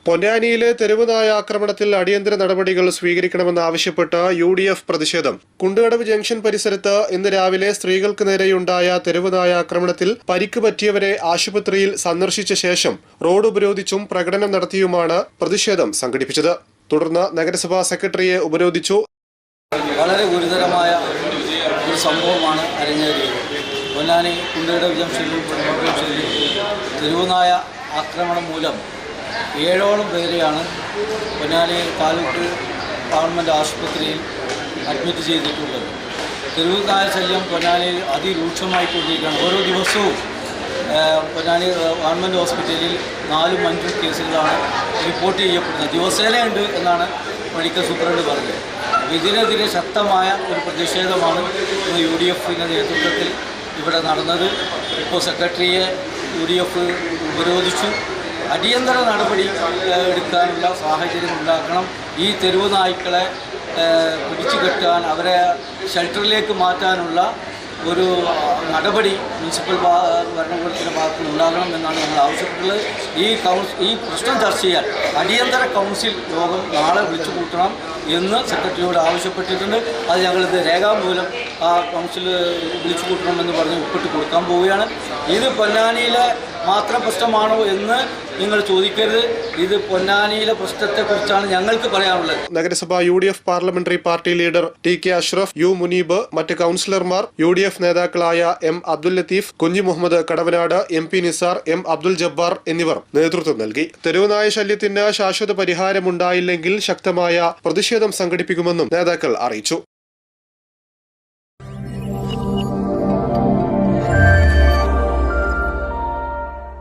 പൊന്നാനിയിലെ തെരുവുനായ ആക്രമണത്തിൽ അടിയന്തര നടപടികൾ സ്വീകരിക്കണമെന്നാവശ്യപ്പെട്ട് UDF പ്രതിഷേധം. കുണ്ടുകടവ് ജംഗ്ഷൻ പരിസരത്ത് ഇന്ന് രാവിലെ സ്ത്രീകൾക്ക് നേരെയുണ്ടായ തെരുവുനായ ആക്രമണത്തിൽ പരിക്ക് പറ്റിയവരെ ആശുപത്രിയിൽ സന്ദർശിച്ച ശേഷം റോഡ് ഉപരോധിച്ചും പ്രകടനം നടത്തിയുമാണ് പ്രതിഷേധം സംഘടിപ്പിച്ചത്. തുടർന്ന് നഗരസഭാ സെക്രട്ടറിയെ ഉപരോധിച്ചു. വളരെ ഗുരുതരമായ ഒരു സംഭവമാണ് അരങ്ങേറിയത്. പൊന്നാനി കുണ്ടുകടവ് ജംഗ്ഷനിലും തെരുവുനായ ആക്രമണം മൂലം 7ഓളം പേരെയാണ് പൊന്നാനി താലൂക്ക് ഗവൺമെൻറ് ആശുപത്രിയിൽ അഡ്മിറ്റ് ചെയ്തിട്ടുള്ളത്. തെരുവുനായ ശല്യം പൊന്നാനിയിൽ അതിരൂക്ഷമായിക്കൊണ്ടിരിക്കുകയാണ്. ഓരോ ദിവസവും പൊന്നാനി ഗവൺമെൻറ് ഹോസ്പിറ്റലിൽ 4-5 കേസുകളാണ് റിപ്പോർട്ട് ചെയ്യപ്പെടുന്നത്. ദിവസേനയുണ്ട് എന്നാണ് മെഡിക്കൽ സൂപ്രണ്ട് പറഞ്ഞത്. ഇതിനെതിരെ ശക്തമായ ഒരു പ്രതിഷേധമാണ് ഇന്ന് UDFിൻ്റെ നേതൃത്വത്തിൽ ഇവിടെ നടന്നത്. ഇപ്പോൾ സെക്രട്ടറിയെ UDF ഉപരോധിച്ചു. അടിയന്തര നടപടി എടുക്കാനുള്ള സാഹചര്യം ഉണ്ടാക്കണം. ഈ തെരുവ് നായ്ക്കളെ പിടിച്ചു കെട്ടാൻ, അവരെ ഷെൽട്ടറിലേക്ക് മാറ്റാനുള്ള ഒരു നടപടി മുനിസിപ്പൽ ഭരണകൂടത്തിൻ്റെ ഭാഗത്ത് ഉണ്ടാകണം എന്നാണ് ഞങ്ങൾ ആവശ്യപ്പെട്ടുള്ളത്. ഈ പ്രശ്നം ചർച്ച ചെയ്യാൻ അടിയന്തര കൗൺസിൽ യോഗം നാളെ വിളിച്ചു കൂട്ടണം എന്ന് സെക്രട്ടറിയോട് ആവശ്യപ്പെട്ടിട്ടുണ്ട്. അത് ഞങ്ങളിത് രേഖാമൂലം ആ കൗൺസിൽ വിളിച്ചു കൂട്ടണമെന്ന് പറഞ്ഞ് ഒപ്പിട്ട് കൊടുക്കാൻ പോവുകയാണ്. ഇത് പൊന്നാനിയിലെ മാത്രം പ്രശ്നമാണോ എന്ന് നിങ്ങൾ ചോദിക്കരുത്. ഇത് പൊന്നാനിയിലെ പ്രശ്നത്തെക്കുറിച്ചാണ് ഞങ്ങൾക്ക് പറയാനുള്ളത്. നഗരസഭ UDF parliamentary party leader TK Ashraf, U Muneeb, മറ്റ് കൌൺസിലർമാർ, UDF നേതാക്കളായ M അബ്ദുൽ ലത്തീഫ്, കുഞ്ഞി മുഹമ്മദ് കടവനാട്, MP നിസാർ, M അബ്ദുൽ ജബ്ബാർ എന്നിവർ നേതൃത്വം നൽകി. തെരുവുനായ ശല്യത്തിന് ശാശ്വത പരിഹാരമുണ്ടായില്ലെങ്കിൽ ശക്തമായ പ്രതിഷേധം സംഘടിപ്പിക്കുമെന്നും നേതാക്കൾ അറിയിച്ചു.